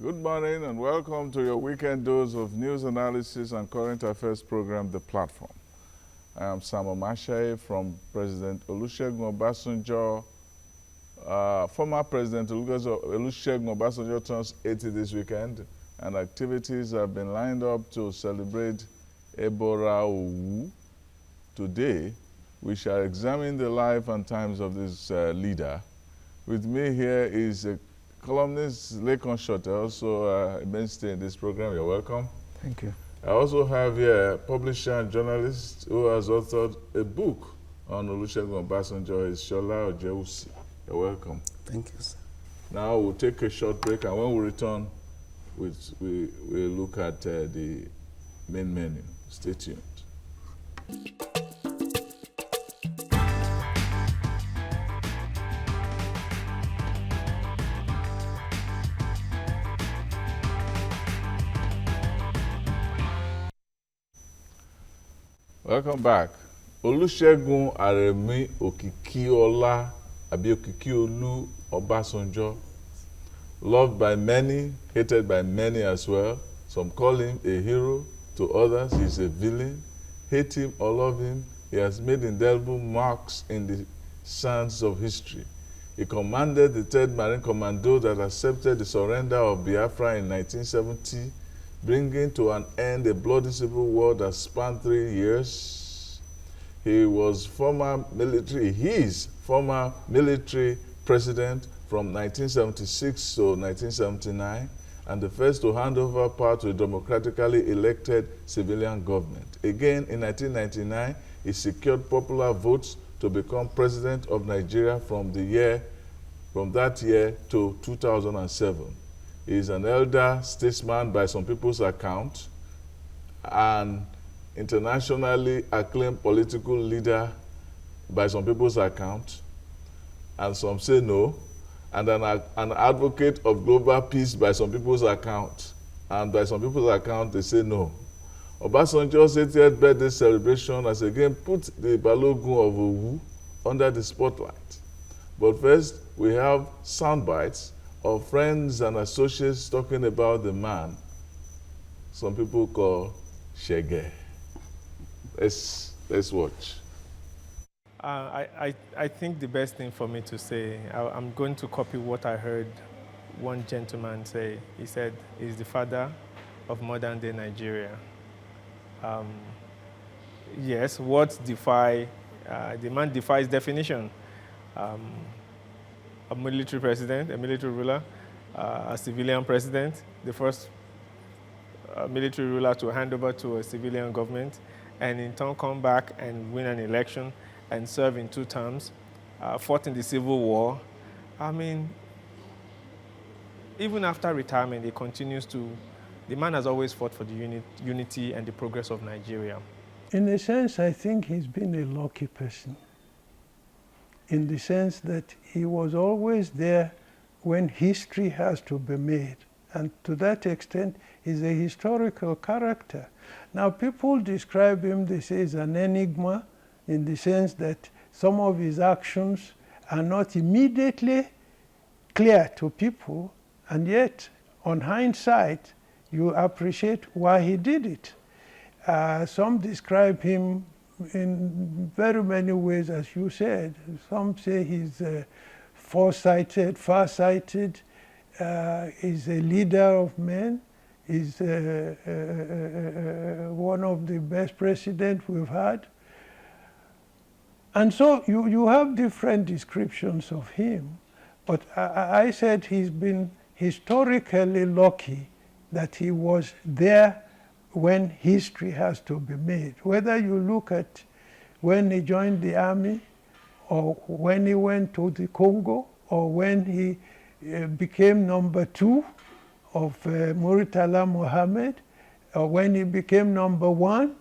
Good morning and welcome to your weekend dose of news analysis and current affairs program, The Platform. I am Sam Omashaye from President Olusegun Obasanjo. Former President Olusegun Obasanjo turns 80 this weekend, and activities have been lined up to celebrate Ebora Owu. Today, we shall examine the life and times of this leader. With me here is columnist Lekon Shote, also a mainstay in this program. You're welcome. Thank you. I also have here a publisher and journalist who has authored a book on Olusegun Obasanjo, is Shola Ojewusi. You're welcome. Thank you, sir. Now we'll take a short break, and when we return, we'll look at the main menu. Stay tuned. Welcome back. Olusegun Aremi Okikiola Abi Okikiolu Obasanjo, loved by many, hated by many as well. Some call him a hero, to others he's a villain. Hate him or love him, he has made indelible marks in the sands of history. He commanded the 3rd Marine Commando that accepted the surrender of Biafra in 1970, bringing to an end a bloody civil war that spanned 3 years. He is former military president from 1976 to 1979, and the first to hand over power to a democratically elected civilian government. Again, in 1999, he secured popular votes to become president of Nigeria from that year to 2007. He is an elder statesman by some people's account, an internationally acclaimed political leader by some people's account, and some say no, and an advocate of global peace by some people's account, and by some people's account they say no. Obasanjo's 80th birthday celebration has again put the Balogun of Owu under the spotlight. But first, we have sound bites of friends and associates talking about the man some people call Shege. Let's watch. I think the best thing for me to say, I'm going to copy what I heard one gentleman say. He said, he's the father of modern day Nigeria. Yes, the man defies definition. A military president, a military ruler, a civilian president, the first military ruler to hand over to a civilian government, and in turn come back and win an election and serve in 2 terms, fought in the Civil War. I mean, even after retirement, the man has always fought for the unity and the progress of Nigeria. In a sense, I think he's been a lucky person, in the sense that he was always there when history has to be made. And to that extent, he's a historical character. Now, people describe him, they say he's an enigma, in the sense that some of his actions are not immediately clear to people, and yet, on hindsight, you appreciate why he did it. Some describe him in very many ways, as you said. Some say he's farsighted, he's a leader of men, he's one of the best presidents we've had. And so you have different descriptions of him, but I said he's been historically lucky that he was there when history has to be made. Whether you look at when he joined the army, or when he went to the Congo, or when he became number 2 of Muritala Mohammed, or when he became number 1,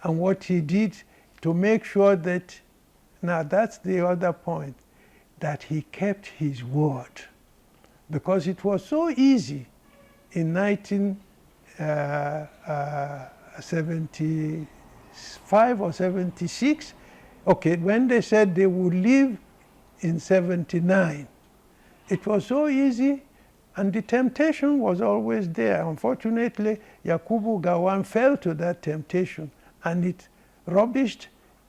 and what he did to make sure that, now that's the other point, that he kept his word. Because it was so easy in 1975 or 76, okay, when they said they would leave in 79, it was so easy And the temptation was always there. Unfortunately, Yakubu Gowon fell to that temptation, and it rubbished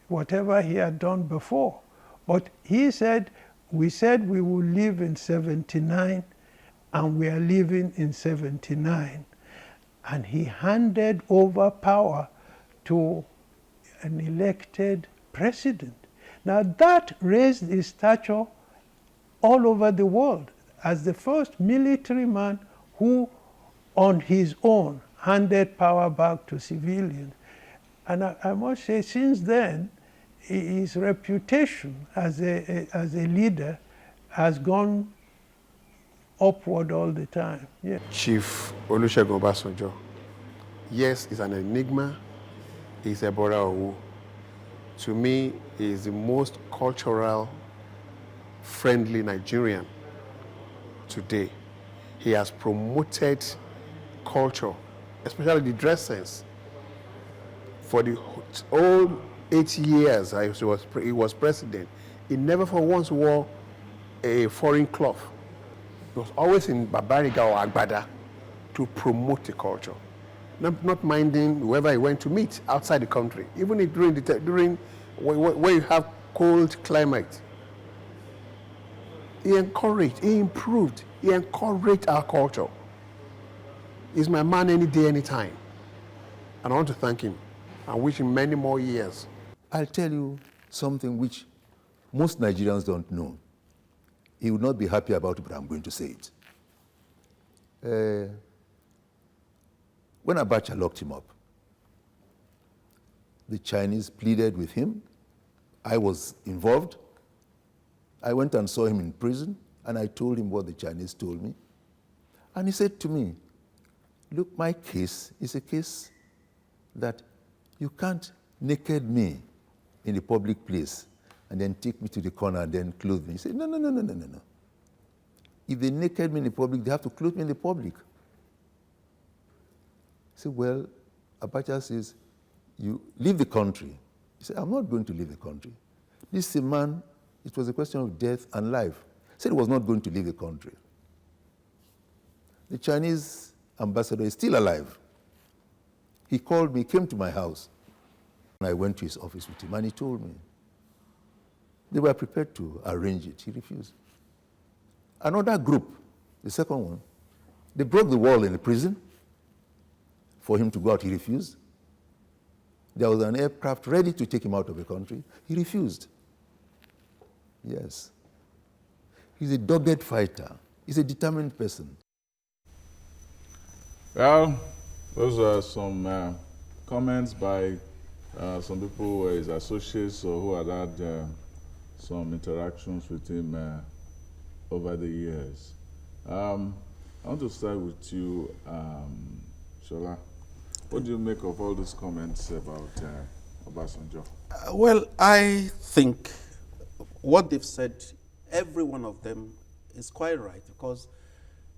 whatever he had done before. But he said, we said we would live in 79, and we are living in 79. And he handed over power to an elected president. Now that raised his stature all over the world as the first military man who, on his own, handed power back to civilians. And I must say, since then, his reputation as a leader has gone upward all the time. Yeah. Chief Olusegun Obasanjo, yes, is an enigma. He's a Bora. To me, he is the most cultural, friendly Nigerian today. He has promoted culture, especially the dress sense. For the whole 8 years he was president, he never for once wore a foreign cloth. He was always in Babariga or Agbada to promote the culture. Not minding whoever he went to meet outside the country, even if during when you have cold climate. He encouraged, he improved, he encouraged our culture. He's my man any day, any time. And I want to thank him and wish him many more years. I'll tell you something which most Nigerians don't know. He would not be happy about it, but I'm going to say it. When Abacha locked him up, the Chinese pleaded with him. I was involved. I went and saw him in prison, and I told him what the Chinese told me. And he said to me, look, my case is a case that you can't naked me in a public place and then take me to the corner and then clothe me. He said, no. If they naked me in the public, they have to clothe me in the public. I said, well, Abacha says, you leave the country. He said, I'm not going to leave the country. This is a man, it was a question of death and life. He said he was not going to leave the country. The Chinese ambassador is still alive. He called me, came to my house, and I went to his office with him, and he told me they were prepared to arrange it. He refused. Another group, the second one, they broke the wall in the prison for him to go out. He refused. There was an aircraft ready to take him out of the country. He refused. Yes. He's a dogged fighter. He's a determined person. Well, those are some comments by some people who were his associates or who had some interactions with him over the years. I want to start with you, Shola. What do you make of all these comments about Obasanjo? Well, I think what they've said, every one of them is quite right, because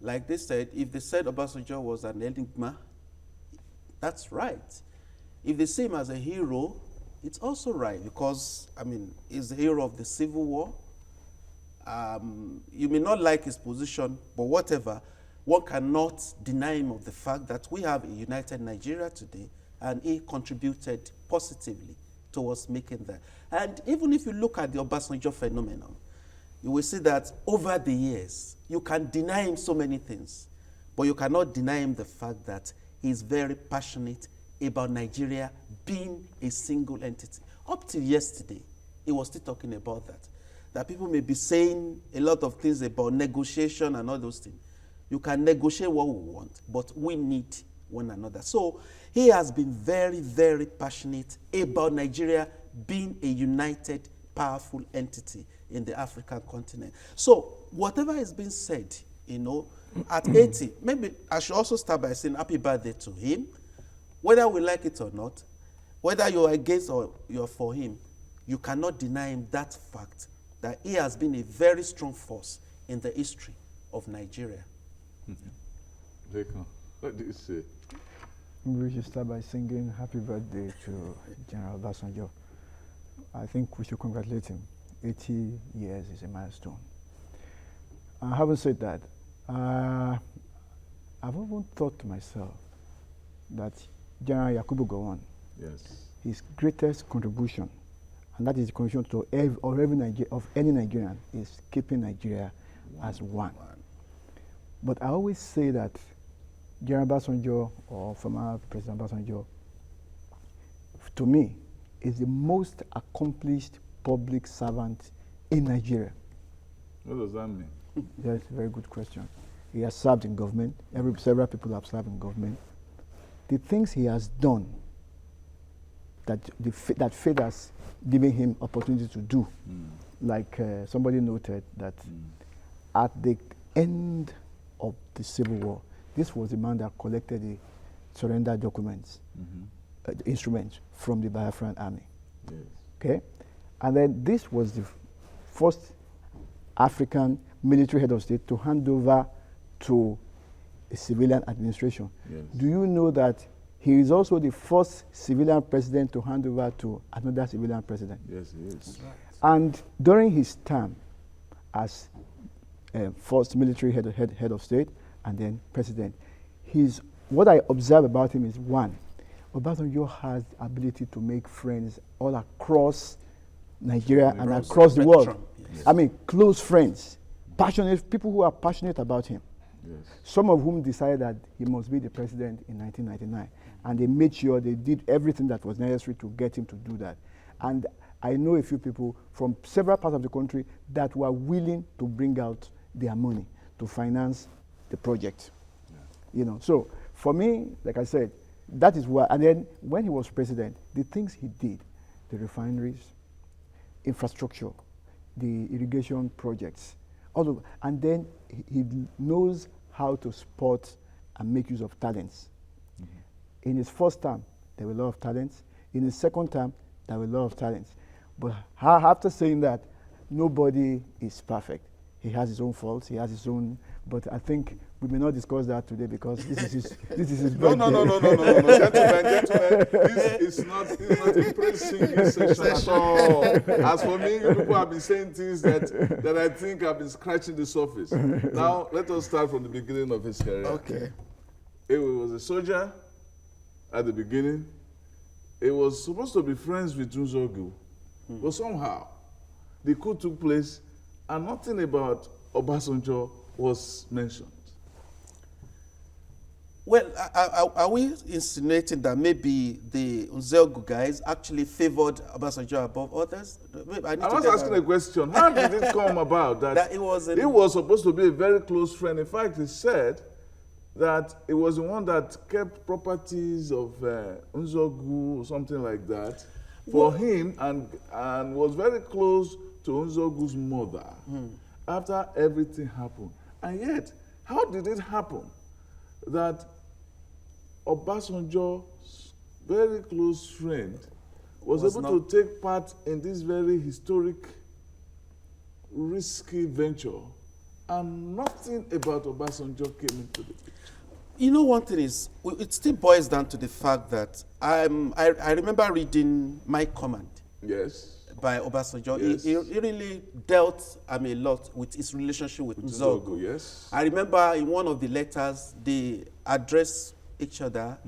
like they said, if they said Obasanjo was an enigma, that's right. If they see him as a hero, it's also right, because, I mean, he's the hero of the Civil War. You may not like his position, but whatever, one cannot deny him of the fact that we have a united Nigeria today, and he contributed positively towards making that. And even if you look at the Obasanjo phenomenon, you will see that over the years, you can deny him so many things, but you cannot deny him the fact that he's very passionate about Nigeria being a single entity. Up till yesterday, he was still talking about that. That people may be saying a lot of things about negotiation and all those things. You can negotiate what we want, but we need one another. So he has been very, very passionate about Nigeria being a united, powerful entity in the African continent. So whatever is being said, you know, at 80, maybe I should also start by saying happy birthday to him. Whether we like it or not, whether you're against or you're for him, you cannot deny him that fact that he has been a very strong force in the history of Nigeria. What do you say? We should start by singing happy birthday to General Obasanjo. I think we should congratulate him. 80 years is a milestone. Having said that, I've often thought to myself that General Yakubu Gowon, Yes. his greatest contribution, and that is the contribution to any Nigerian, is keeping Nigeria as one. But I always say that General Obasanjo, or former President Obasanjo, to me, is the most accomplished public servant in Nigeria. What does that mean? That's a very good question. He has served in government. Several people have served in government. The things he has done that fate has given him opportunity to do, like somebody noted that at the end of the Civil War, this was the man that collected the surrender documents, the instruments from the Biafran army. Yes. Okay, and then this was the first African military head of state to hand over to a civilian administration. Yes. Do you know that he is also the first civilian president to hand over to another civilian president? Yes, he is. And during his term as first military head of state and then president, what I observe about him is, one, Obasanjo has the ability to make friends all across Nigeria and across the world. Yes. I mean, close friends, passionate people who are passionate about him. Yes. Some of whom decided that he must be the president in 1999, and they made sure they did everything that was necessary to get him to do that. And I know a few people from several parts of the country that were willing to bring out their money to finance the project. Yeah. You know, so for me, like I said, that is why. And then when he was president, the things he did, the refineries, infrastructure, the irrigation projects, all of, and then he knows how to spot and make use of talents. In his first term, there were a lot of talents. In his second term, there were a lot of talents. But after saying that, nobody is perfect. He has his own faults, he has his own, but I think we may not discuss that today because this is his birthday. No, gentlemen. This is not a praise-singing session at all. As for me, you people have been saying things that I think have been scratching the surface. Now, let us start from the beginning of his career. Okay. He was a soldier at the beginning. He was supposed to be friends with Nzogu, but somehow the coup took place and nothing about Obasanjo was mentioned. Well, are we insinuating that maybe the Nzogu guys actually favored Obasanjo above others? I was asking a question. How did it come about that he was supposed to be a very close friend? In fact, he said that it was the one that kept properties of Nzogu or something like that for him and was very close to Nzogu's mother after everything happened. And yet, how did it happen that Obasanjo's very close friend was able to take part in this very historic, risky venture and nothing about Obasanjo came into the picture? You know, one thing is, it still boils down to the fact that I remember reading My Command. Yes. By Obasanjo. Yes. He really dealt a lot with his relationship with Nzogu. Yes. I remember in one of the letters, they address each other,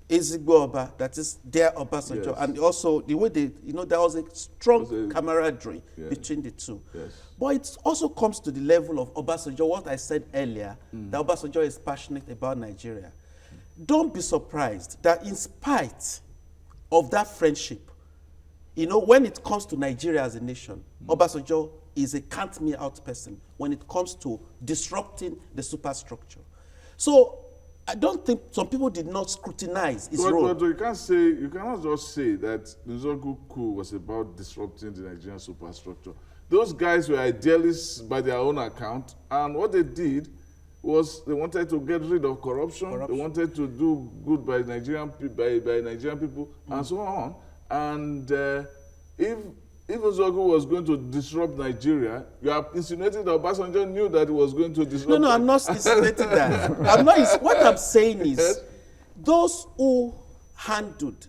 Ezigbo Oba, that is their Obasanjo, Yes. and also the way they, there was a strong camaraderie between the two. Yes. But it also comes to the level of Obasanjo, what I said earlier, that Obasanjo is passionate about Nigeria. Don't be surprised that in spite of that friendship, when it comes to Nigeria as a nation, Obasanjo is a count-me-out person when it comes to disrupting the superstructure. So I don't think some people did not scrutinize his role. But you cannot just say that the Nzogu coup was about disrupting the Nigerian superstructure. Those guys were idealists by their own account, and what they did was they wanted to get rid of corruption. They wanted to do good by Nigerian people, and so on. And if Nzogu was going to disrupt Nigeria, you are insinuating that Obasanjo knew that he was going to disrupt. No, I'm not insinuating that. What I'm saying is, those who handled,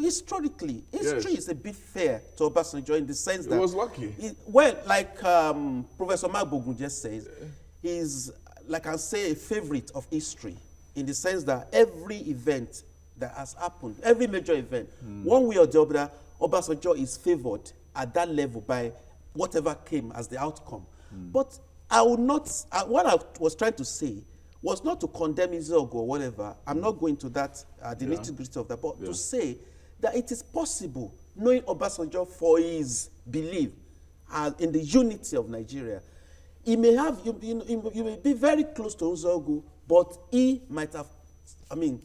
historically, history is a bit fair to Obasanjo in the sense that he was lucky. Professor Magbogun just says, he's like I say, a favorite of history in the sense that every event that has happened, every major event, one way or the other, Obasanjo is favored at that level by whatever came as the outcome. But I would not, what I was trying to say was not to condemn Israel or whatever. I'm not going to that, the nitty-gritty of that, but to say that it is possible, knowing Obasanjo for his belief in the unity of Nigeria, he may have, you may be very close to Uzogu, but he might have,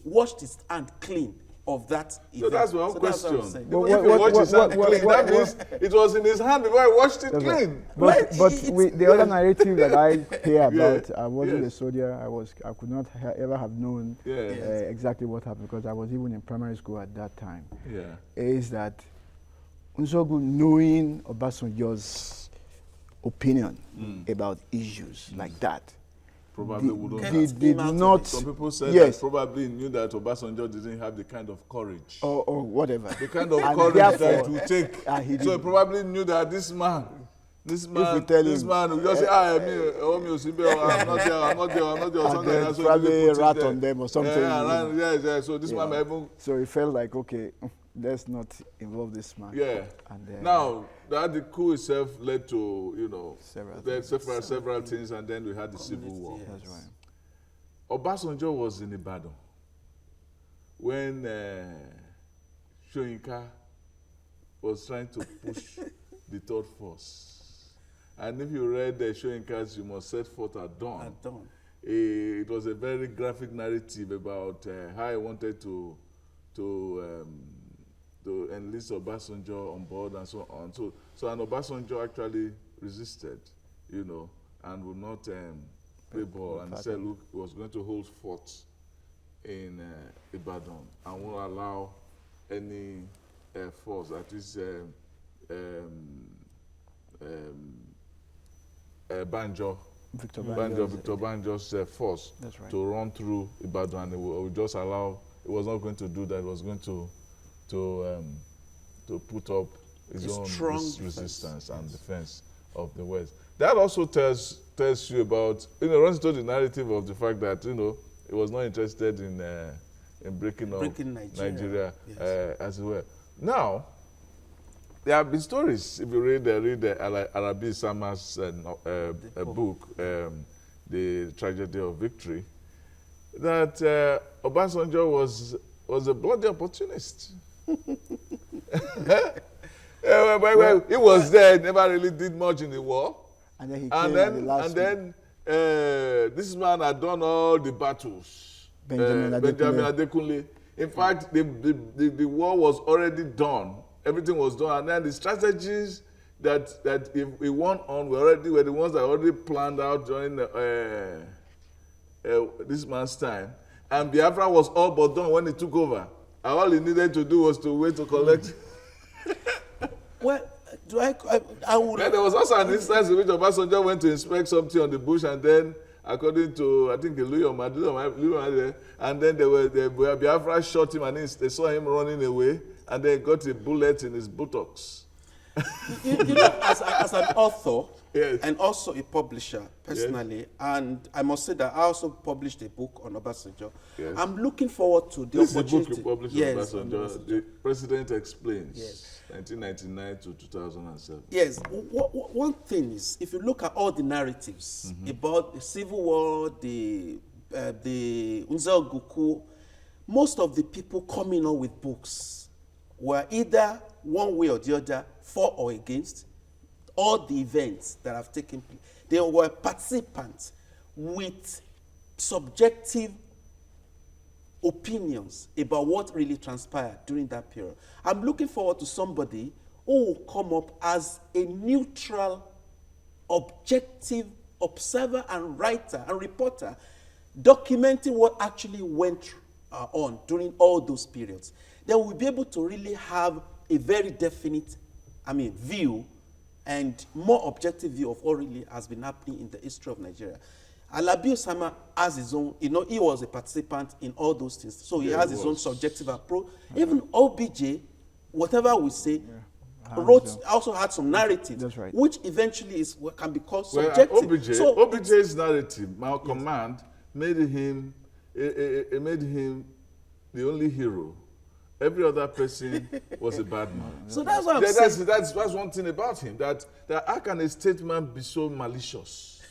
washed his hand clean of that event. So that's my own question. That's If he washed his hand clean, that means it was in his hand before he washed it clean. But the other narrative that I hear about, I wasn't a soldier. I could not ever have known exactly what happened because I was even in primary school at that time. Is that Uzogu, knowing Obasanjo's opinion about issues like that, probably did not. Some people said that probably knew that Obasanjo didn't have the kind of courage. Or whatever. The kind of courage that it would take. So he probably knew that this man will just say, I'm not there. So probably rat on them or something. So this man even... So he felt like, okay, let's not involve this man. And now, the coup itself led to, several things, and then we had the Civil War. That's right. Obasanjo was in Ibadan when Soyinka was trying to push the third force. And if you read Soyinka's "You Must Set Forth at Dawn," it was a very graphic narrative about how he wanted to enlist Obasanjo on board and so on. So and Obasanjo actually resisted, and would not play ball, and said, look, he was going to hold fort in Ibadan and won't allow any force, that is Victor Banjo's force to run through Ibadan, and he would just allow, he was not going to do that, he was going to put up his own resistance and defense of the West. That also tells you about, runs into the narrative of the fact that, he was not interested in breaking up Nigeria as well. Now, there have been stories, if you read Arabi Sama's book, The Tragedy of Victory, that Obasanjo was a bloody opportunist. He was there, never really did much in the war. And then he came and then this man had done all the battles. Benjamin Adekunle. In fact, the war was already done. Everything was done. And then the strategies that he won on were the ones that already planned out during this man's time. And Biafra was all but done when he took over. And all he needed to do was to wait to collect. Well, I would... There was also an instance in which Obasanjo went to inspect something on the bush, and then, according to, I think, Louis Omade, and then Biafra shot him, and they saw him running away, and they got a bullet in his buttocks. As an author, and also a publisher, personally, and I must say that I also published a book on Obasanjo. I'm looking forward to the opportunity. This is a book you published on Obasanjo, The President Explains, 1999 to 2007. Yes, one thing is, if you look at all the narratives about the Civil War, the Uzogu coup, most of the people coming on with books were either one way or the other, for or against all the events that have taken place. They were participants with subjective opinions about what really transpired during that period. I'm looking forward to somebody who will come up as a neutral, objective observer and writer and reporter, documenting what actually went on during all those periods. Then we'll be able to really have a very definite, view and more objective view of what really has been happening in the history of Nigeria. Alabi Osama has his own, he was a participant in all those things, so he has his own subjective approach. Even OBJ, whatever we say, also had some narratives, That's right. which eventually is what can be called Well, subjective. OBJ's narrative, Command, made him the only hero. Every other person was a bad man. So that's what I'm saying. That's one thing about him, that how can a statesman be so malicious?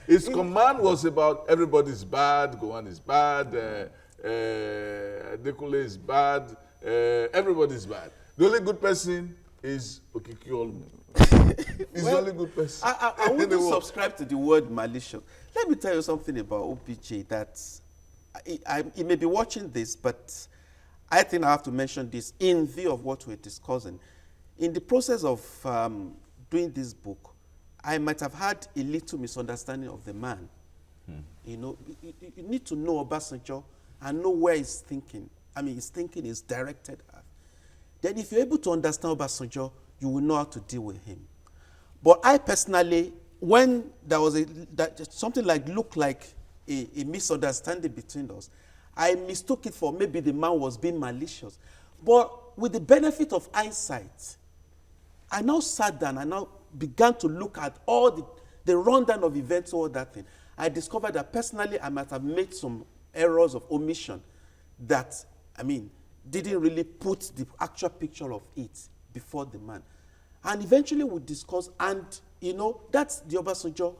His command was about everybody's bad, Gowon is bad, Dekule is bad, everybody's bad. The only good person is Okiki Olmu. He's the only good person. I wouldn't subscribe to the word malicious. Let me tell you something about OBJ that he may be watching this, but I think I have to mention this in view of what we're discussing. In the process of doing this book, I might have had a little misunderstanding of the man. You know, you need to know Obasanjo and know where he's thinking. I mean, his thinking is directed at. Then if you're able to understand Obasanjo, you will know how to deal with him. But I personally, when there was something like looked like a misunderstanding between us, I mistook it for maybe the man was being malicious. But with the benefit of hindsight, I now sat down and now began to look at all the rundown of events, all that thing. I discovered that personally I might have made some errors of omission that, I mean, didn't really put the actual picture of it before the man. And eventually we discussed, and you know, that's the Obasanjo.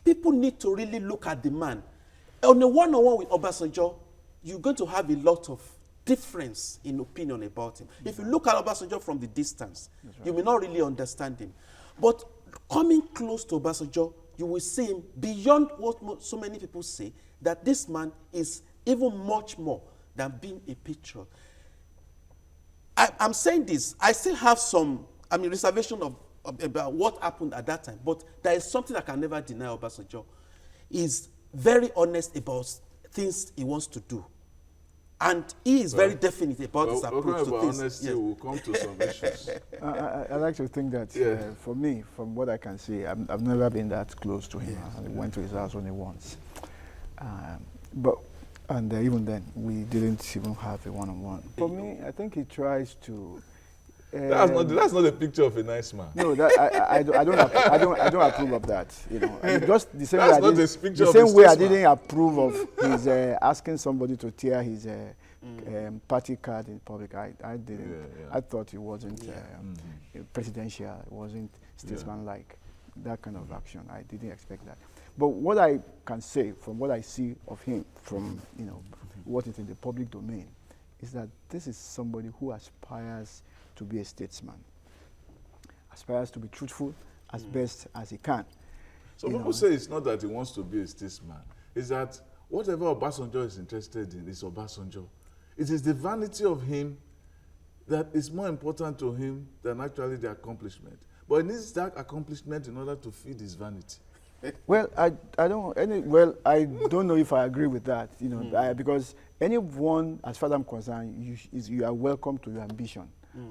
People need to really look at the man. On a one-on-one with Obasanjo, you're going to have a lot of difference in opinion about him. If you look at Obasanjo from the distance, you may not really understand him. But coming close to Obasanjo, you will see him beyond what so many people say, that this man is even much more than being a patriot. I'm saying this, I still have some, reservation about what happened at that time, but there is something I can never deny Obasanjo. He's very honest about things he wants to do. And he is very definite about his approach to things. Honesty, yes. We'll come to some issues. I like to think that, for me, from what I can see, I've never been that close to him. I went to his house only once. Even then, we didn't even have a one-on-one. For me, I think he tries to... that's not a picture of a nice man. No, I don't approve of that. You know, just the same way I didn't approve of his asking somebody to tear his party card in public. I didn't. Yeah. I thought it wasn't presidential. It wasn't statesman-like. That kind of action. I didn't expect that. But what I can say from what I see of him, from what is in the public domain, is that this is somebody who aspires to be a statesman, aspires to be truthful as best as he can. So people say it's not that he wants to be a statesman, it's that whatever Obasanjo is interested in is Obasanjo. It is the vanity of him that is more important to him than actually the accomplishment. But he needs that accomplishment in order to feed his vanity. Well, I don't know if I agree with that, because anyone, as far as I'm concerned, you are welcome to your ambition.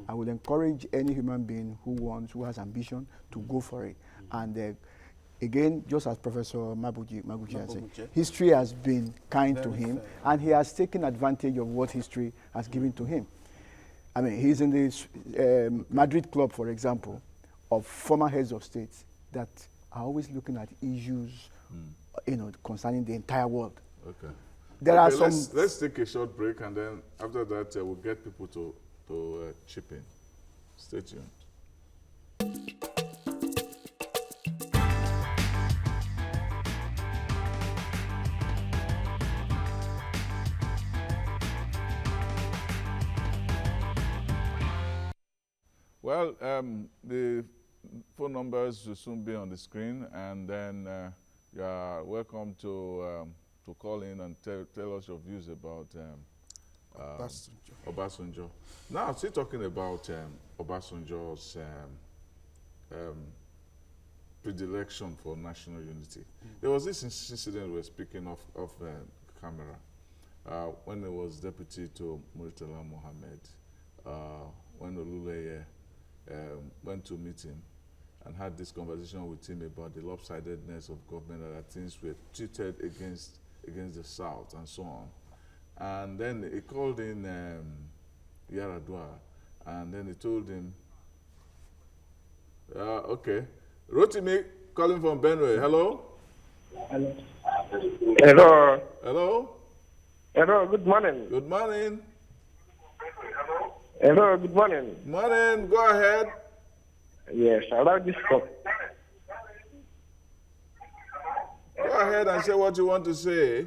I would encourage any human being who has ambition to go for it. And again, just as Professor Mabuchi has said, history has been kind to him, and he has taken advantage of what history has given to him. I mean, he's in this Madrid club, for example, of former heads of states that are always looking at issues, concerning the entire world. Okay. There are some. Let's take a short break, and then after that, we'll get people to chip in. Stay tuned. Well, the phone numbers will soon be on the screen, and then you are welcome to call in and tell us your views about Obasanjo. Now, still talking about Obasanjo's predilection for national unity. There was this incident we were speaking of camera when he was deputy to Murtala Mohammed, when Oluleye went to meet him and had this conversation with him about the lopsidedness of government, and that things were treated against the South and so on. And then he called in Yaradua And then he told him, okay. Rotimi calling from Benue. Hello? Hello. Hello? Hello, good morning. Good morning. Hello, good morning. Morning, go ahead. Yes, I like this call. Go ahead and say what you want to say.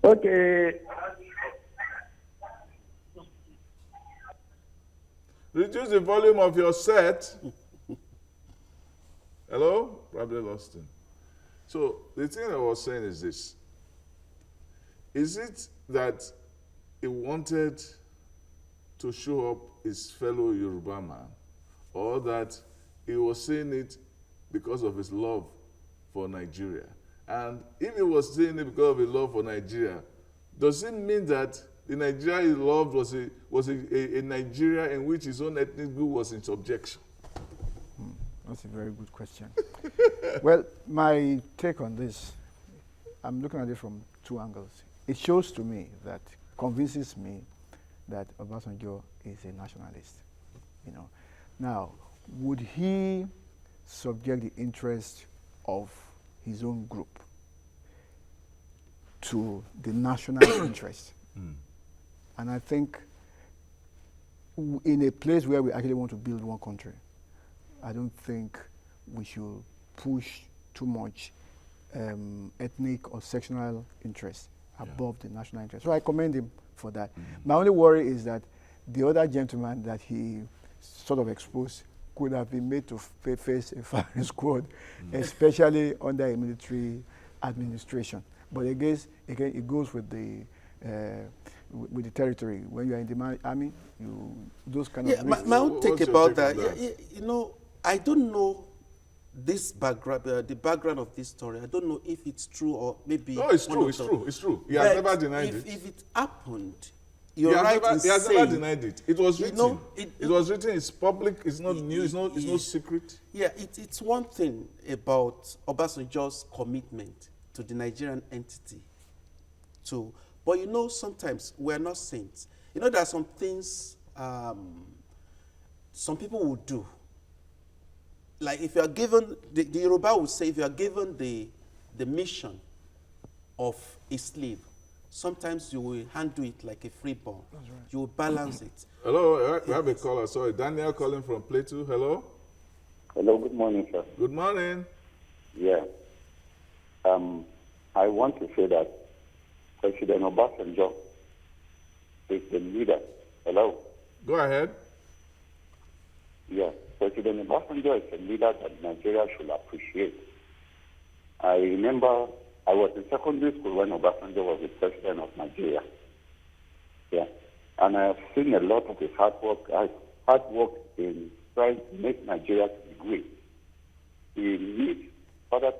Okay. Reduce the volume of your set. Hello? Probably lost him. So the thing I was saying is this. Is it that he wanted to show up his fellow Yoruba man, or that he was saying it because of his love for Nigeria? And if he was saying it because of his love for Nigeria, does it mean that the Nigeria he loved was a Nigeria in which his own ethnic group was in subjection? That's a very good question. Well, my take on this, I'm looking at it from two angles. It shows to me that, convinces me that Obasanjo is a nationalist. You know, now, would he subject the interest of his own group to the national interest? And I think in a place where we actually want to build one country, I don't think we should push too much ethnic or sectional interest above the national interest. So I commend him for that. My only worry is that the other gentleman that he sort of exposed could have been made to face a firing squad, especially under a military administration. But again, it goes with the territory. When you are in the army, those kind of my own take about that. You know, I don't know this background, the background of this story. I don't know if it's true or maybe. No, it's true. It's true. It's true. He has never denied it. If it happened, you're right in saying. He has never denied it. It was written. You know, it was written. It's public. It's not new. It's no secret. Yeah, it's one thing about Obasanjo's commitment to the Nigerian entity. But you know, sometimes we're not saints. You know, there are some things some people will do. Like if you are given, the Yoruba would say, if you are given the mission of a slave, sometimes you will handle it like a freeborn. Right. You will balance it. Hello, we have a caller. Sorry, Daniel calling from Plateau. Hello? Hello, good morning, sir. Good morning. Yeah. I want to say that President Obasanjo is the leader. Hello? Go ahead. Yeah. President Obasanjo is a leader that Nigeria should appreciate. I remember I was in secondary school when Obasanjo was the president of Nigeria. Yeah. And I have seen a lot of his hard work in trying to make Nigeria to be great. He meets other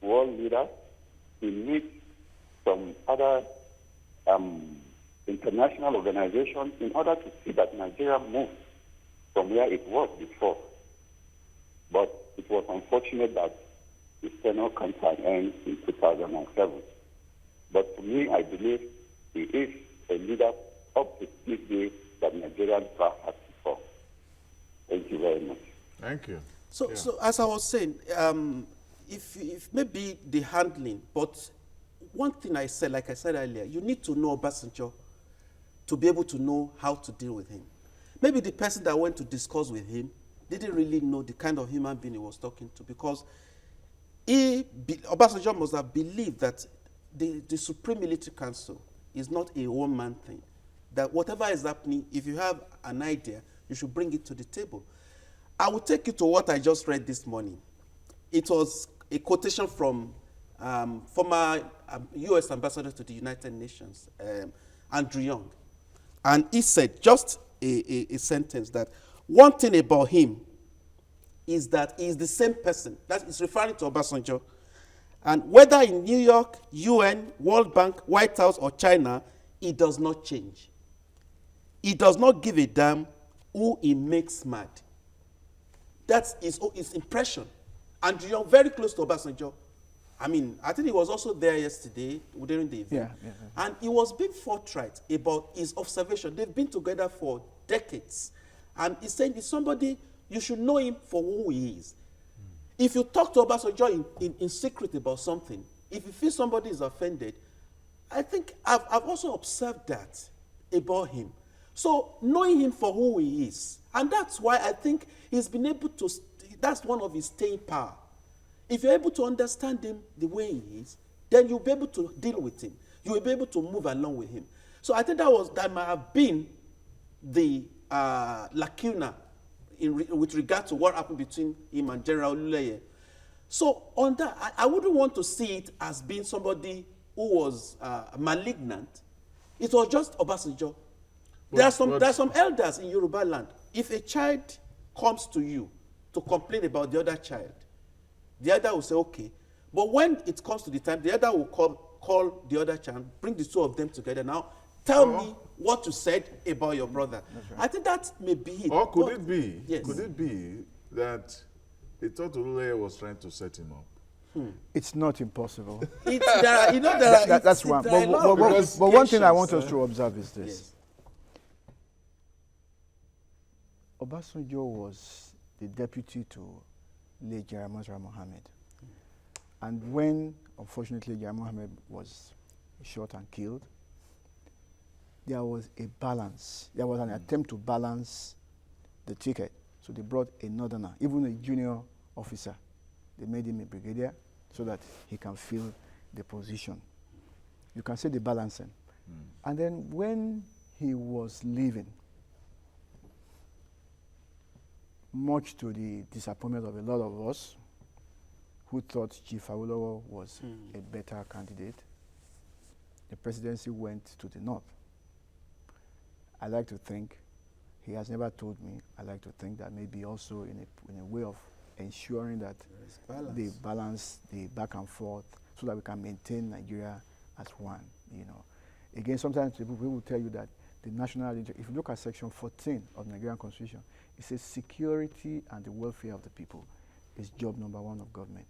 world leaders. He meets some other international organizations in order to see that Nigeria moves from where it was before. But it was unfortunate that his tenure came to an end in 2007. But to me, I believe he is a leader up to this day that Nigeria never had before. Thank you very much. Thank you. So as I was saying, if maybe the handling, but one thing I said, like I said earlier, you need to know Obasanjo to be able to know how to deal with him. Maybe the person that went to discuss with him didn't really know the kind of human being he was talking to, because Obasanjo must have believed that the Supreme Military Council is not a one-man thing. That whatever is happening, if you have an idea, you should bring it to the table. I will take you to what I just read this morning. It was a quotation from former U.S. Ambassador to the United Nations, Andrew Young. And he said, just a sentence, that one thing about him is that he is the same person. That is referring to Obasanjo. And whether in New York, UN, World Bank, White House, or China, he does not change. He does not give a damn who he makes mad. That's his impression. And you're very close to Obasanjo. I mean, I think he was also there yesterday during the event. Yeah. And he was being forthright about his observation. They've been together for decades. And he's saying he's somebody, you should know him for who he is. If you talk to Obasanjo in secret about something, if you feel somebody is offended, I think I've also observed that about him. So knowing him for who he is, and that's why I think he's been able to, that's one of his staying power. If you're able to understand him the way he is, then you'll be able to deal with him. You'll be able to move along with him. So I think that might have been the lacuna with regard to what happened between him and General Oluleye. So on that, I wouldn't want to see it as being somebody who was malignant. It was just Obasanjo. There are some elders in Yoruba land. If a child comes to you to complain about the other child, the elder will say, okay. But when it comes to the time, the elder will call the other child, bring the two of them together. Now, tell me what you said about your brother. Right. I think that may be it. Or could it be? Yes. Could it be that he thought Oluleye was trying to set him up? It's not impossible. That's one. But one thing I want us to observe is this. Yes. Obasanjo was the deputy to late General Mohammed. And when, unfortunately, General Mohammed was shot and killed, there was a balance. There was an attempt to balance the ticket. So they brought a northerner, even a junior officer. They made him a brigadier so that he can fill the position. You can see the balancing. And then when he was leaving, much to the disappointment of a lot of us who thought Chief Awolowo was a better candidate, the presidency went to the north. I like to think, he has never told me, I like to think that maybe also in a way of ensuring that they balance the back and forth so that we can maintain Nigeria as one, you know. Again, sometimes people will tell you that the national interest, if you look at section 14 of the Nigerian Constitution, it says security and the welfare of the people is job number one of government.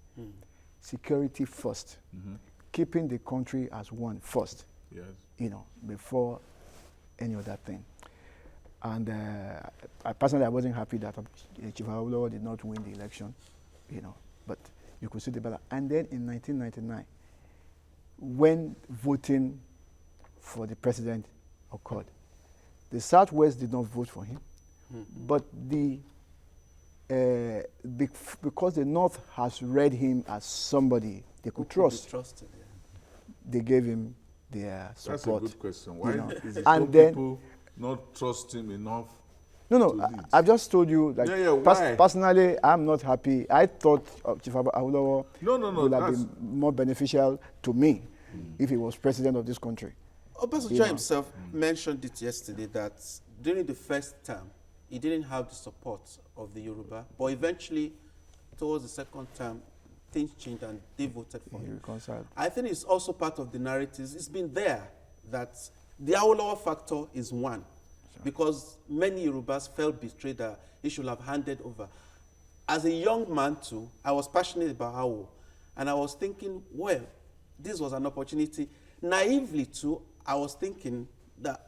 Security first. Keeping the country as one first. Yes. You know, before any other thing. And I personally, I wasn't happy that Chief Awolowo did not win the election, you know, but you could see the battle. And then in 1999, when voting for the president occurred, the Southwest did not vote for him, but because the North has read him as somebody they could trust, they gave him their support. That's a good question. Why is it and so then, people not trust him enough? No, I've just told you that personally, I'm not happy. I thought Chief Awolowo would have been more beneficial to me if he was president of this country. Obasanjo himself mentioned it yesterday that during the first term, he didn't have the support of the Yoruba, but eventually, towards the second term, things changed and they voted for him. Reconciled. I think it's also part of the narratives. It's been there that the Awolowo factor is one, because many Yorubas felt betrayed that he should have handed over. As a young man too, I was passionate about Awo, and I was thinking, well, this was an opportunity. Naively too, I was thinking that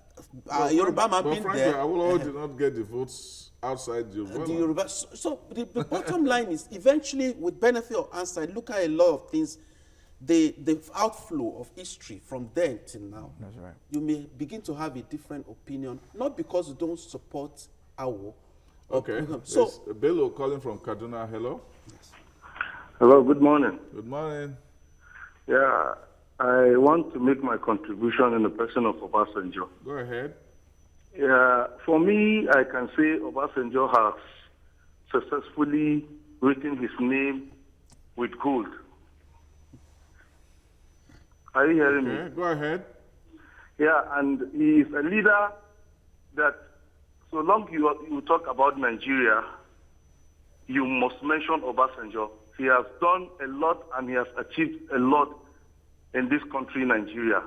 Yoruba man being there. Awolowo did not get the votes outside Yoruba. So the bottom line is, eventually, with benefit of hindsight, look at a lot of things, the outflow of history from then till now. That's right. You may begin to have a different opinion, not because you don't support Awo. Okay. So Bello calling from Kaduna. Hello. Yes. Hello, good morning. Good morning. Yeah, I want to make my contribution in the person of Obasanjo. Go ahead. Yeah, for me, I can say Obasanjo has successfully written his name with gold. Are you hearing me? Go ahead. Yeah, and he is a leader that so long you talk about Nigeria, you must mention Obasanjo. He has done a lot and he has achieved a lot in this country, Nigeria.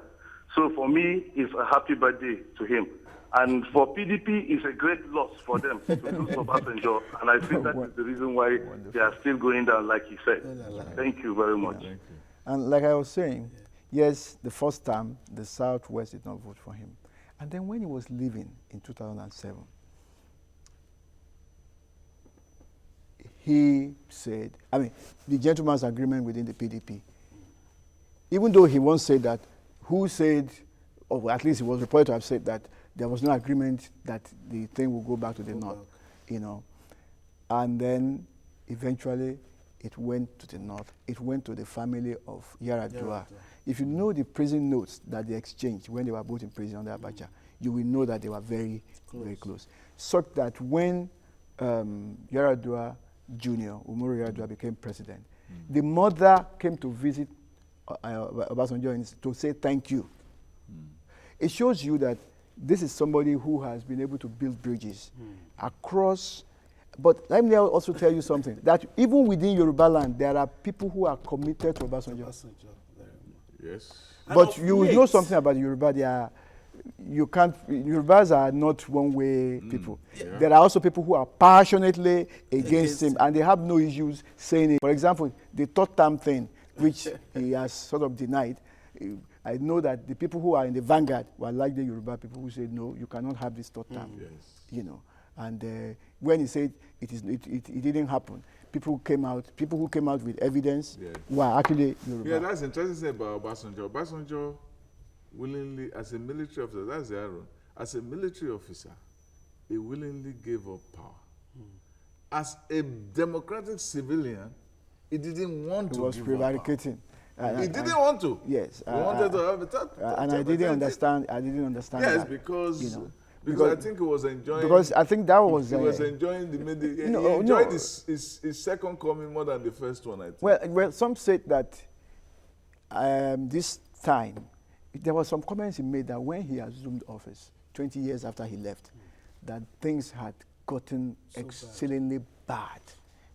So for me, it's a happy birthday to him. And for PDP, it's a great loss for them to lose Obasanjo. And I think that is the reason why they are still going down, like he said. Thank you very much. Thank you. And like I was saying, yes, the first time, the Southwest did not vote for him. And then when he was leaving in 2007, he said, I mean, the gentleman's agreement within the PDP, even though he once said that, who said, or at least he was reported to have said that there was no agreement that the thing will go back to the North, you know. And then eventually it went to the North. It went to the family of Yaradua. If you know the prison notes that they exchanged when they were both in prison under Abacha, you will know that they were very close. Such that when Yaradua Jr., Umaru Yaradua, became president, the mother came to visit Obasanjo to say thank you. It shows you that this is somebody who has been able to build bridges across. But let me also tell you something, that even within Yoruba land, there are people who are committed to Obasanjo. Yes. But you will know something about Yoruba. Yorubas are not one-way people. Yeah. There are also people who are passionately against him, and they have no issues saying it. For example, the third term thing, which he has sort of denied, I know that the people who are in the vanguard were like the Yoruba people who said, no, you cannot have this third term, you know. And when he said it didn't happen, people who came out with evidence were actually Yoruba. Yeah, that's interesting about Obasanjo. Obasanjo willingly, as a military officer, that's the irony, as a military officer, he willingly gave up power. As a democratic civilian, he didn't want to give up power. He was prevaricating. He didn't want to. Yes. He wanted to have a third. And I didn't understand yes, that. because, you know, because I think he was enjoying. Because I think that was. He was enjoying he enjoyed his second coming more than the first one, I think. Well, some said that this time, there were some comments he made that when he assumed office, 20 years after he left, that things had gotten exceedingly bad,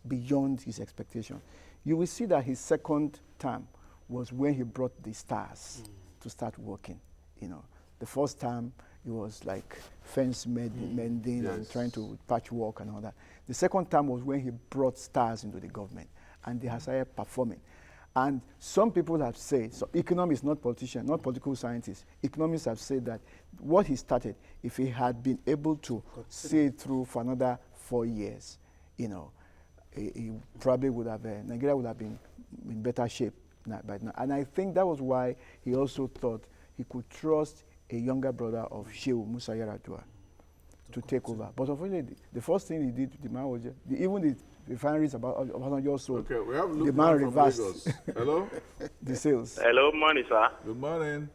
beyond his expectation. You will see that his second term was when he brought the stars to start working. You know, the first time it was like fence mending and trying to patch work and all that. The second time was when he brought stars into the government, and they have started performing. And some people have said, so economists, not politicians, not political scientists, economists have said that what he started, if he had been able to see it through for another 4 years, you know, he probably would have, Nigeria would have been in better shape by now. And I think that was why he also thought he could trust a younger brother of Shehu Musa Yaradua to take over. But unfortunately, the first thing he did, the man was even the refineries Obasanjo sold. Okay, we have the man reversed. Hello? The sales. Hello, morning, sir. Good morning.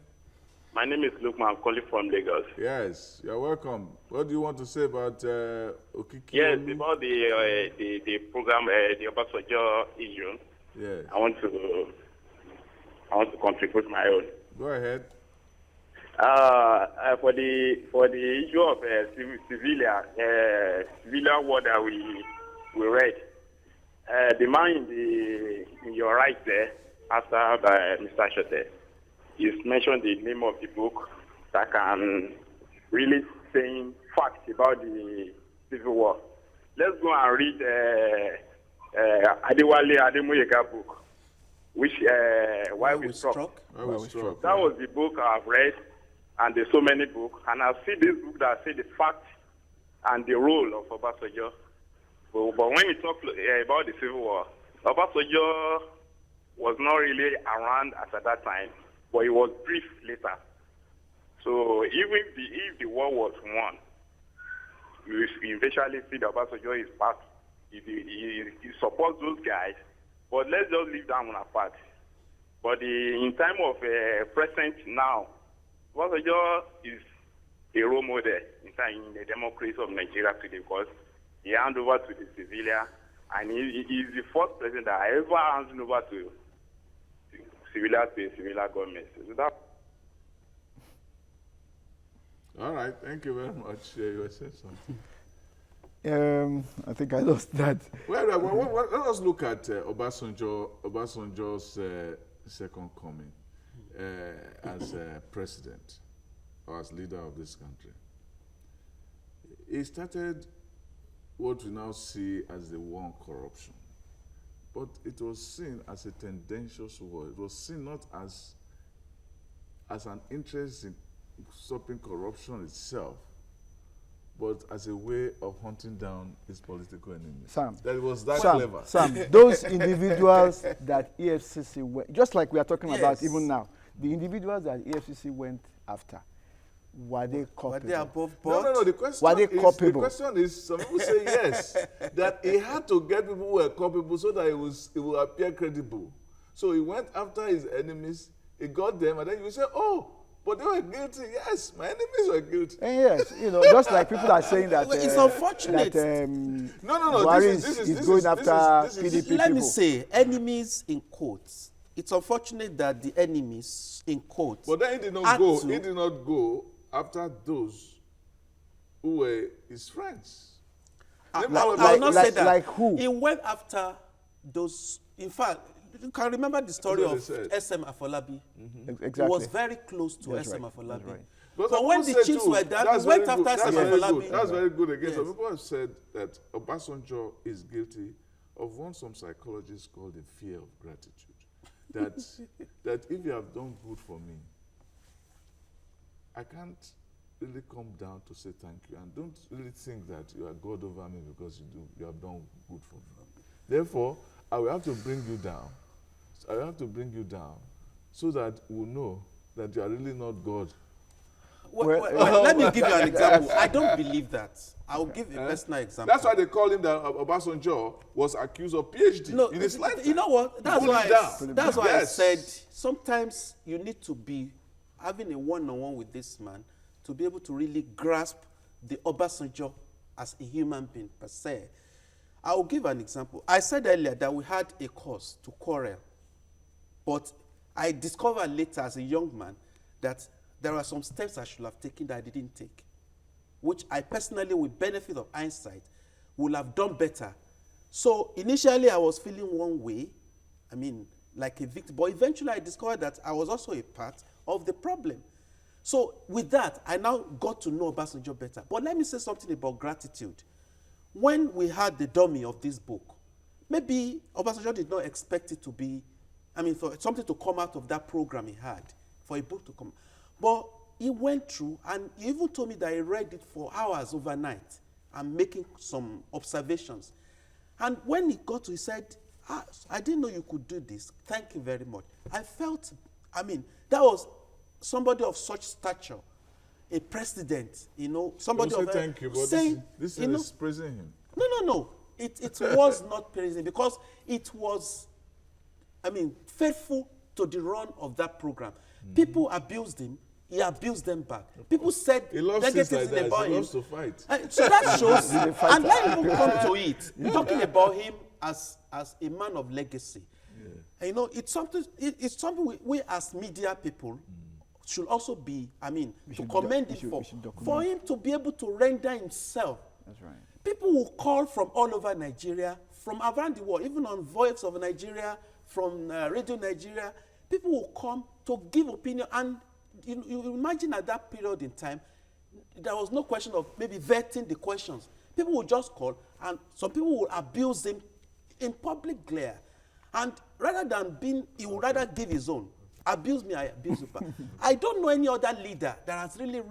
My name is Lukman. I'm calling from Lagos. Yes, you're welcome. What do you want to say about Okiki? Yes, about the program, the Obasanjo issue. Yes. I want to contribute my own. Go ahead. For the issue of civilian war that we read, the man in your right there, after Mr. Shote, you mentioned the name of the book that can really saying facts about the civil war. Let's go and read Adewale Ademoyega book, which Why We Struck. That was the book I've read, and there's so many books, and I've seen this book that say the facts and the role of Obasanjo. But when you talk about the civil war, Obasanjo was not really around at that time, but he was brief later. So even if the war was won, you eventually see that Obasanjo is back. He supports those guys, but let's just leave that one apart. But in time of present now, Obasanjo is a role model in the democracy of Nigeria today, because he handed over to the civilian, and he is the first president that ever handed over to a civilian government. So that. All right, thank you very much. You were saying something. I think I lost that. Well, let us look at Obasanjo's second coming as president or as leader of this country. He started what we now see as the war on corruption But it was seen as a tendentious war. It was seen not as an interest in stopping corruption itself, but as a way of hunting down his political enemies. Sam, that was that clever. Sam, those individuals that EFCC went, just like we are talking about even now, the individuals that EFCC went after, were they culpable? Were they above board? No. The question were they culpable? The question is, some people say yes, that he had to get people who were culpable so that it will appear credible. So he went after his enemies, he got them, and then you say, oh, but they were guilty. Yes, my enemies were guilty. And yes, just like people are saying that it's unfortunate. That, no. This is going after PDP people. Let me say, enemies in quotes. It's unfortunate that the enemies in quotes. But then he did not go. He did not go after those who were his friends. I will not say that. Like who? He went after those. In fact, you can remember the story of SM Afolabi. Exactly. He was very close to SM Afolabi. Right. But when the chiefs were done, he went after SM Afolabi. That's very good again. Some people have said that Obasanjo is guilty of what some psychologists call the fear of gratitude. That if you have done good for me, I can't really come down to say thank you, and don't really think that you are God over me because you have done good for me. Therefore, I will have to bring you down. I will have to bring you down so that we'll know that you are really not God. Well, let me give you an example. I don't believe that. I will give a personal example. That's why they call him that Obasanjo was accused of PhD in his lifetime. You know what? That's why I said sometimes you need to be having a one-on-one with this man to be able to really grasp the Obasanjo as a human being per se. I will give an example. I said earlier that we had a cause to quarrel, but I discovered later as a young man that there are some steps I should have taken that I didn't take, which I personally, with benefit of hindsight, would have done better. So initially I was feeling one way, like a victim, but eventually I discovered that I was also a part of the problem. So with that, I now got to know Obasanjo better. But let me say something about gratitude. When we had the dummy of this book, maybe Obasanjo did not expect it to be, for something to come out of that program he had, for a book to come. But he went through, and he even told me that he read it for hours overnight and making some observations. And when he got to, he said, I didn't know you could do this. Thank you very much. I felt, that was somebody of such stature, a president, somebody of... Thank you, but saying, this is praising him. No. It was not praising because it was, faithful to the run of that program. People abused him. He abused them back. People said negatives about him. He loves to fight. So that shows, and let me come to it, talking about him as a man of legacy. Yeah. It's something we as media people should also be, to commend him for him to be able to render himself. That's right. People will call from all over Nigeria, from around the world, even on Voice of Nigeria, from Radio Nigeria. People will come to give opinion, and you imagine at that period in time, there was no question of maybe vetting the questions. People would just call, and some people would abuse him in public glare. And rather than he would rather give his own. Abuse me, I abuse you back. I don't know any other leader that has really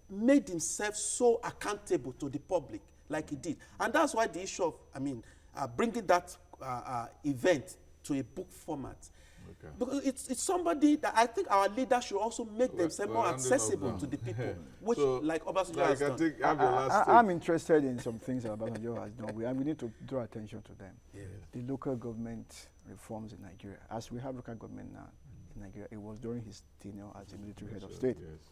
made himself so accountable to the public like he did. And that's why the issue of, bringing that event to a book format. Okay. Because it's somebody that I think our leaders should also make themselves more accessible to the people, which, like Obasanjo has done. I'm interested in some things that Obasanjo has done, and we need to draw attention to them. Yeah. The local government reforms in Nigeria. As we have local government now in Nigeria, it was during his tenure as a military head of state. Yes.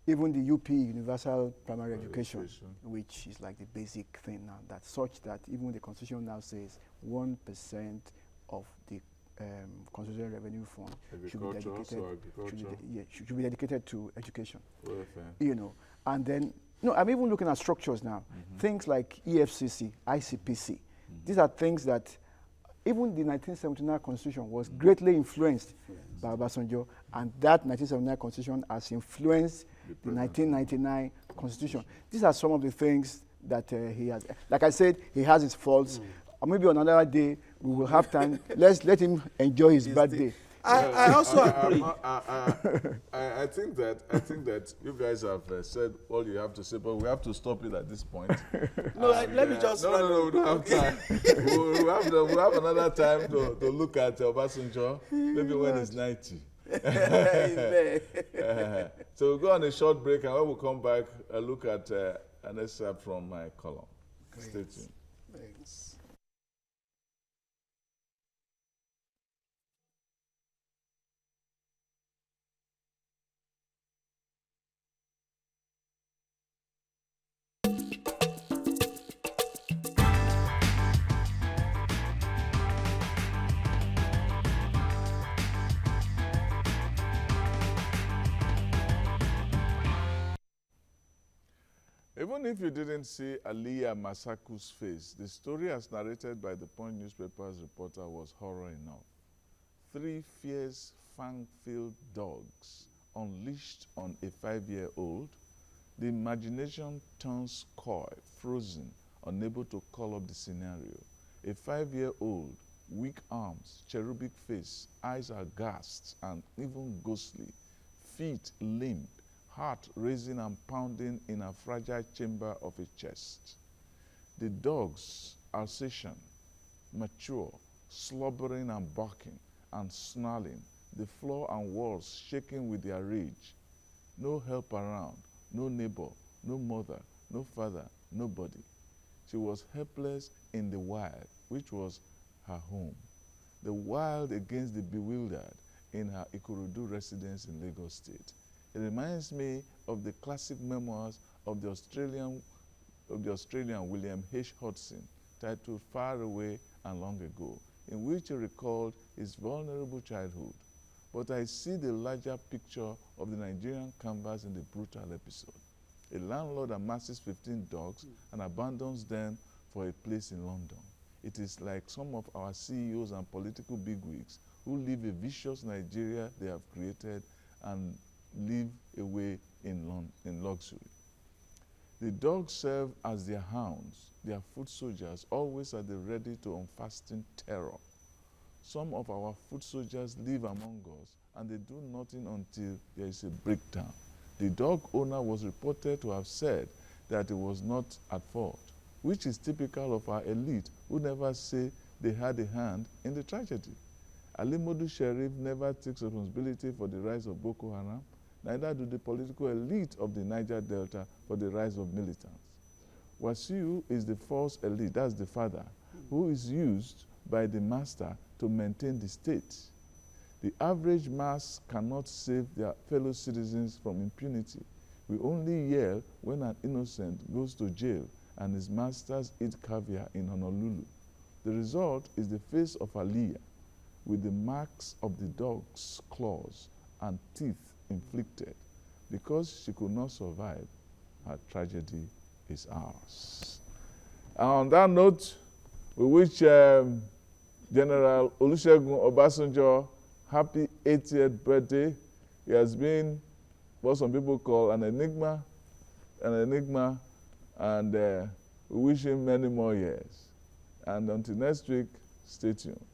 Even the UP, Universal Primary Education, which is like the basic thing now, that's such that even the Constitution now says 1% of the constitutional revenue fund should be dedicated to education. And then I'm even looking at structures now. Things like EFCC, ICPC. These are things that even the 1979 Constitution was greatly influenced by Obasanjo, and that 1979 Constitution has influenced the 1999 Constitution. These are some of the things that he has. Like I said, he has his faults. Or maybe on another day, we will have time. Let's let him enjoy his birthday. I also agree. I think that you guys have said all you have to say, but we have to stop it at this point. No, let me just. No, we don't have time. we'll have another time to look at Obasanjo, maybe when he's 90. So we'll go on a short break, and when we come back, I'll look at an excerpt from my column. Great. Stay tuned. Thanks. Even if you didn't see Aliyah Masaku's face, the story as narrated by the Punch newspaper's reporter was horror enough. 3 fierce, fang-filled dogs unleashed on a 5-year-old. The imagination turns coy, frozen, unable to call up the scenario. A 5-year-old, weak arms, cherubic face, eyes aghast and even ghostly, feet limp, heart racing and pounding in a fragile chamber of a chest. The dogs, Alsatian, mature, slobbering and barking and snarling, the floor and walls shaking with their rage. No help around, no neighbor, no mother, no father, nobody. She was helpless in the wild, which was her home. The wild against the bewildered in her Ikorodu residence in Lagos State. It reminds me of the classic memoirs of the Australian William H. Hodgson, titled Far Away and Long Ago, in which he recalled his vulnerable childhood. But I see the larger picture of the Nigerian canvas in the brutal episode. A landlord amasses 15 dogs and abandons them for a place in London. It is like some of our CEOs and political bigwigs who live a vicious Nigeria they have created and live away in luxury. The dogs serve as their hounds, their foot soldiers, always at the ready to unfasting terror. Some of our foot soldiers live among us, and they do nothing until there is a breakdown. The dog owner was reported to have said that he was not at fault, which is typical of our elite who never say they had a hand in the tragedy. Ali Modu Sheriff never takes responsibility for the rise of Boko Haram, neither do the political elite of the Niger Delta for the rise of militants. Wasiu is the false elite, that's the father, who is used by the master to maintain the state. The average mass cannot save their fellow citizens from impunity. We only yell when an innocent goes to jail and his masters eat caviar in Honolulu. The result is the face of Aliyah, with the marks of the dog's claws and teeth inflicted. Because she could not survive, her tragedy is ours. And on that note, we wish General Olusegun Obasanjo happy 80th birthday. He has been what some people call an enigma, and we wish him many more years. And until next week, stay tuned.